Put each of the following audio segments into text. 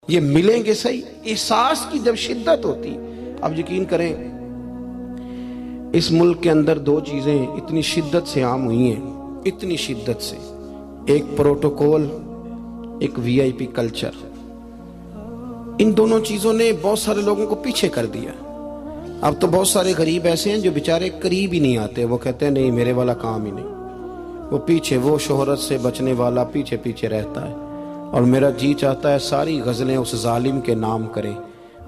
یہ ملیں گے صحیح. احساس کی جب شدت ہوتی. اب یقین کریں اس ملک کے اندر دو چیزیں اتنی شدت سے عام ہوئی ہیں, اتنی شدت سے, ایک پروٹوکول, ایک وی آئی پی کلچر. ان دونوں چیزوں نے بہت سارے لوگوں کو پیچھے کر دیا. اب تو بہت سارے غریب ایسے ہیں جو بیچارے قریب ہی نہیں آتے. وہ کہتے ہیں نہیں میرے والا کام ہی نہیں. وہ پیچھے, وہ شہرت سے بچنے والا پیچھے پیچھے رہتا ہے. اور میرا جی چاہتا ہے ساری غزلیں اس ظالم کے نام کریں.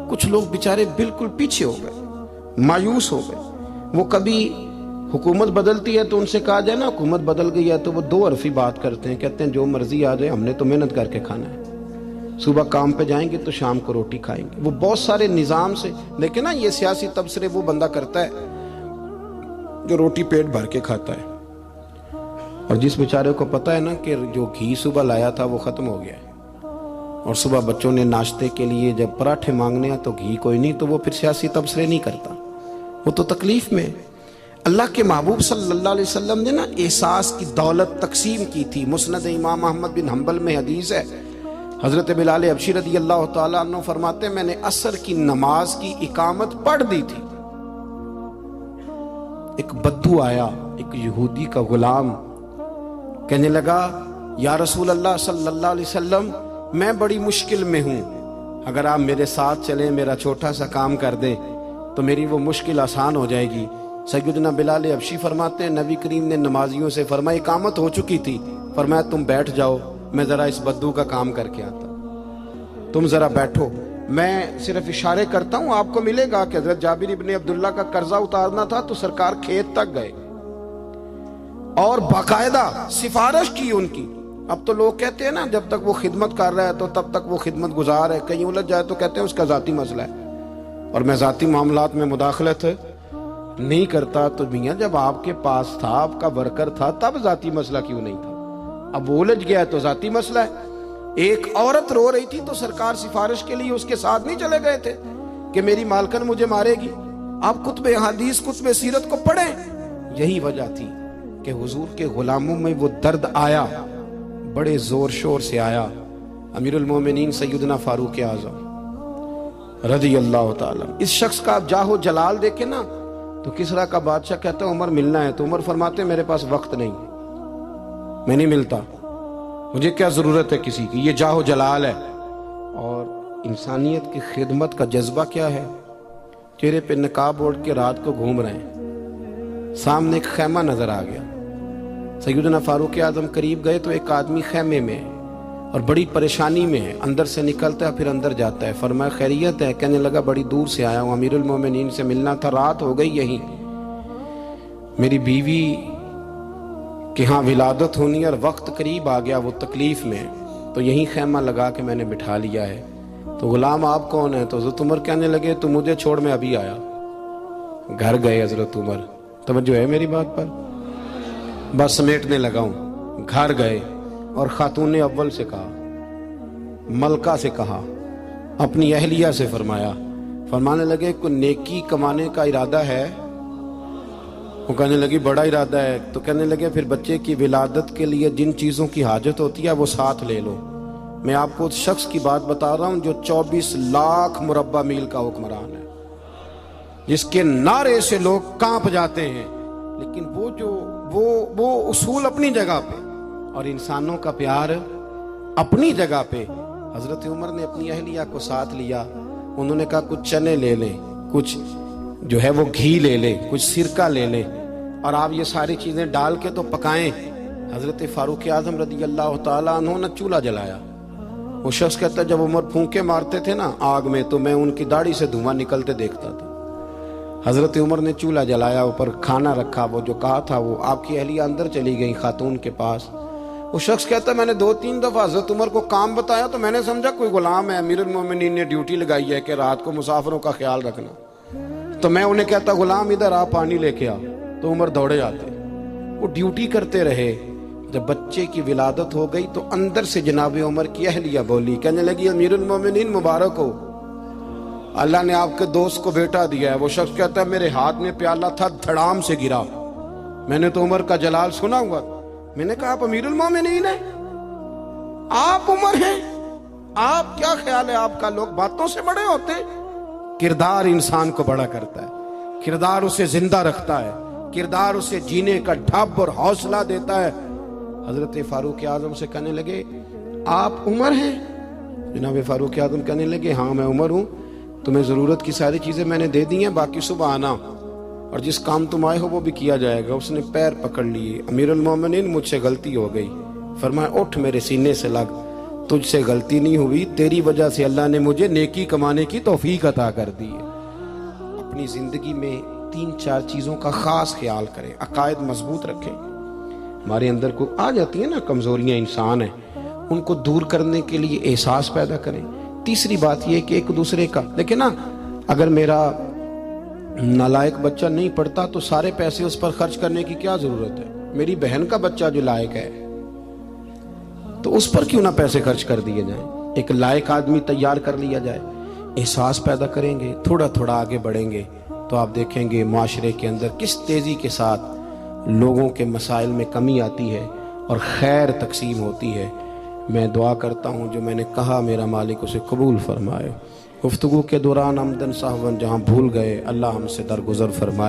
کچھ لوگ بیچارے بالکل پیچھے ہو گئے, مایوس ہو گئے. وہ کبھی حکومت بدلتی ہے تو ان سے کہا جائے نا حکومت بدل گئی ہے, تو وہ دو حرفی بات کرتے ہیں, کہتے ہیں جو مرضی آ جائے ہم نے تو محنت کر کے کھانا ہے. صبح کام پہ جائیں گے تو شام کو روٹی کھائیں گے. وہ بہت سارے نظام سے دیکھیں نا, یہ سیاسی تبصرے وہ بندہ کرتا ہے جو روٹی پیٹ بھر کے کھاتا ہے, اور جس بیچارے کو پتا ہے نا کہ جو گھی صبح لایا تھا وہ ختم ہو گیا ہے, اور صبح بچوں نے ناشتے کے لیے جب پراٹھے مانگنے ہیں تو گھی کوئی نہیں, تو وہ پھر سیاسی تبصرے نہیں کرتا, وہ تو تکلیف میں. اللہ کے محبوب صلی اللہ علیہ وسلم نے نا احساس کی دولت تقسیم کی تھی. مسند امام احمد بن حنبل میں حدیث ہے, حضرت بلال حبشی رضی اللہ تعالیٰ عنہ فرماتے ہیں میں نے عصر کی نماز کی اقامت پڑھ دی تھی. ایک بدو آیا, ایک یہودی کا غلام, کہنے لگا یا رسول اللہ صلی اللہ علیہ وسلم میں بڑی مشکل میں ہوں, اگر آپ میرے ساتھ چلیں میرا چھوٹا سا کام کر دیں تو میری وہ مشکل آسان ہو جائے گی. سیدنا بلال حبشی فرماتے ہیں نبی کریم نے نمازیوں سے فرمایا اقامت ہو چکی تھی, فرمایا تم بیٹھ جاؤ میں ذرا اس بدو کا کام کر کے آتا, تم ذرا بیٹھو, میں صرف اشارے کرتا ہوں. آپ کو ملے گا کہ حضرت جابر ابن عبداللہ کا قرضہ اتارنا تھا تو سرکار کھیت تک گئے اور باقاعدہ سفارش کی ان کی. اب تو لوگ کہتے ہیں نا جب تک وہ خدمت کر رہا ہے تو تب تک وہ خدمت گزار ہے, کہیں الجھ جائے تو کہتے ہیں اس کا ذاتی مسئلہ ہے, اور میں ذاتی معاملات میں مداخلت نہیں کرتا. تو میاں جب آپ کے پاس تھا, آپ کا ورکر تھا, تب ذاتی مسئلہ کیوں نہیں تھا؟ اب وہ الجھ گیا تو ذاتی مسئلہ ہے. ایک عورت رو رہی تھی تو سرکار سفارش کے لیے اس کے ساتھ نہیں چلے گئے تھے کہ میری مالکن مجھے مارے گی. آپ کتب حدیث کتب سیرت کو پڑھیں. یہی وجہ تھی کہ حضور کے غلاموں میں وہ درد آیا, بڑے زور شور سے آیا. امیر المومنین سیدنا فاروق اعظم رضی اللہ تعالیٰ, اس شخص کا آپ جاہ و جلال دیکھیں نا تو کسرا کا بادشاہ کہتا ہے عمر ملنا ہے, تو عمر فرماتے ہیں میرے پاس وقت نہیں, میں نہیں ملتا, مجھے کیا ضرورت ہے کسی کی, یہ جاہ و جلال ہے. اور انسانیت کی خدمت کا جذبہ کیا ہے. چہرے پہ نقاب اوڑھ کے رات کو گھوم رہے ہیں, سامنے ایک خیمہ نظر آ گیا. سیدنا فاروق اعظم قریب گئے تو ایک آدمی خیمے میں ہے اور بڑی پریشانی میں ہے, اندر سے نکلتا ہے پھر اندر جاتا ہے. فرمایا خیریت ہے؟ کہنے لگا بڑی دور سے آیا ہوں, امیر المومنین سے ملنا تھا, رات ہو گئی یہیں, میری بیوی کہ ہاں ولادت ہونی اور وقت قریب آ گیا, وہ تکلیف میں, تو یہیں خیمہ لگا کے میں نے بٹھا لیا ہے. تو غلام آپ کون ہیں؟ تو حضرت عمر کہنے لگے تو مجھے چھوڑ میں ابھی آیا. گھر گئے حضرت عمر, توجہ ہے میری بات پر, بس سمیٹنے لگا ہوں. گھر گئے اور خاتون اول سے کہا, ملکہ سے کہا, اپنی اہلیہ سے فرمایا. فرمانے لگے کوئی نیکی کمانے کا ارادہ ہے؟ وہ کہنے لگی بڑا ارادہ ہے. تو کہنے لگے پھر بچے کی ولادت کے لیے جن چیزوں کی حاجت ہوتی ہے وہ ساتھ لے لو. میں آپ کو اس شخص کی بات بتا رہا ہوں جو 24 لاکھ مربع میل کا حکمران ہے, جس کے نعرے سے لوگ کانپ جاتے ہیں, لیکن وہ اصول اپنی جگہ پہ اور انسانوں کا پیار اپنی جگہ پہ. حضرت عمر نے اپنی اہلیہ کو ساتھ لیا. انہوں نے کہا کچھ چنے لے لیں, کچھ جو ہے وہ گھی لے لیں, کچھ سرکہ لے لیں, اور آپ یہ ساری چیزیں ڈال کے تو پکائیں. حضرت فاروق اعظم رضی اللہ تعالیٰ عنہ نے چولہا جلایا. وہ شخص کہتا ہے جب عمر پھونکے مارتے تھے نا آگ میں تو میں ان کی داڑھی سے دھواں نکلتے دیکھتا تھا. حضرت عمر نے چولہا جلایا, اوپر کھانا رکھا, وہ جو کہا تھا وہ آپ کی اہلیہ اندر چلی گئی خاتون کے پاس. وہ شخص کہتا ہے میں نے 2-3 دفعہ حضرت عمر کو کام بتایا تو میں نے سمجھا کوئی غلام ہے, امیر المومنین نے ڈیوٹی لگائی ہے کہ رات کو مسافروں کا خیال رکھنا. تو میں انہیں کہتا غلام ادھر آ پانی لے کے آ, تو عمر دوڑے آتے. وہ ڈیوٹی کرتے رہے. جب بچے کی ولادت ہو گئی تو اندر سے جناب عمر کی اہلیہ بولی, کہنے لگی امیر المومنین مبارک ہو, اللہ نے آپ کے دوست کو بیٹا دیا ہے. وہ شخص کہتا ہے میرے ہاتھ میں پیالہ تھا, دھڑام سے گرا, میں نے تو عمر کا جلال سنا ہوا. میں نے کہا آپ امیر المومنین ہیں, آپ عمر ہیں, آپ کیا خیال ہے آپ کا لوگ باتوں سے بڑے ہوتے ہیں؟ کردار انسان کو بڑا کرتا ہے، کردار اسے زندہ رکھتا ہے، کردار اسے جینے کا ڈھب اور حوصلہ دیتا ہے۔ حضرت فاروق اعظم سے کہنے لگے آپ عمر ہیں؟ جناب فاروق اعظم کہنے لگے ہاں میں عمر ہوں، تمہیں ضرورت کی ساری چیزیں میں نے دے دی ہیں، باقی صبح آنا اور جس کام تم آئے ہو وہ بھی کیا جائے گا۔ اس نے پیر پکڑ لیے، امیر المومنین مجھ سے غلطی ہو گئی، فرمایا اٹھ میرے سینے سے لگ، تجھ سے غلطی نہیں ہوئی، تیری وجہ سے اللہ نے مجھے نیکی کمانے کی توفیق عطا کر دی ہے۔ اپنی زندگی میں 3-4 چیزوں کا خاص خیال کریں، عقائد مضبوط رکھیں۔ ہمارے اندر کو آ جاتی ہیں نا کمزوریاں، انسان ہیں، ان کو دور کرنے کے لیے احساس پیدا کریں۔ تیسری بات یہ کہ ایک دوسرے کا دیکھیں نا، اگر میرا نالائق بچہ نہیں پڑھتا تو سارے پیسے اس پر خرچ کرنے کی کیا ضرورت ہے؟ میری بہن کا بچہ جو لائق ہے تو اس پر کیوں نہ پیسے خرچ کر دیے جائیں، ایک لائق آدمی تیار کر لیا جائے۔ احساس پیدا کریں گے، تھوڑا تھوڑا آگے بڑھیں گے تو آپ دیکھیں گے معاشرے کے اندر کس تیزی کے ساتھ لوگوں کے مسائل میں کمی آتی ہے اور خیر تقسیم ہوتی ہے۔ میں دعا کرتا ہوں جو میں نے کہا میرا مالک اسے قبول فرمائے۔ گفتگو کے دوران عمدن سہون جہاں بھول گئے اللہ ہم سے درگزر فرمائے۔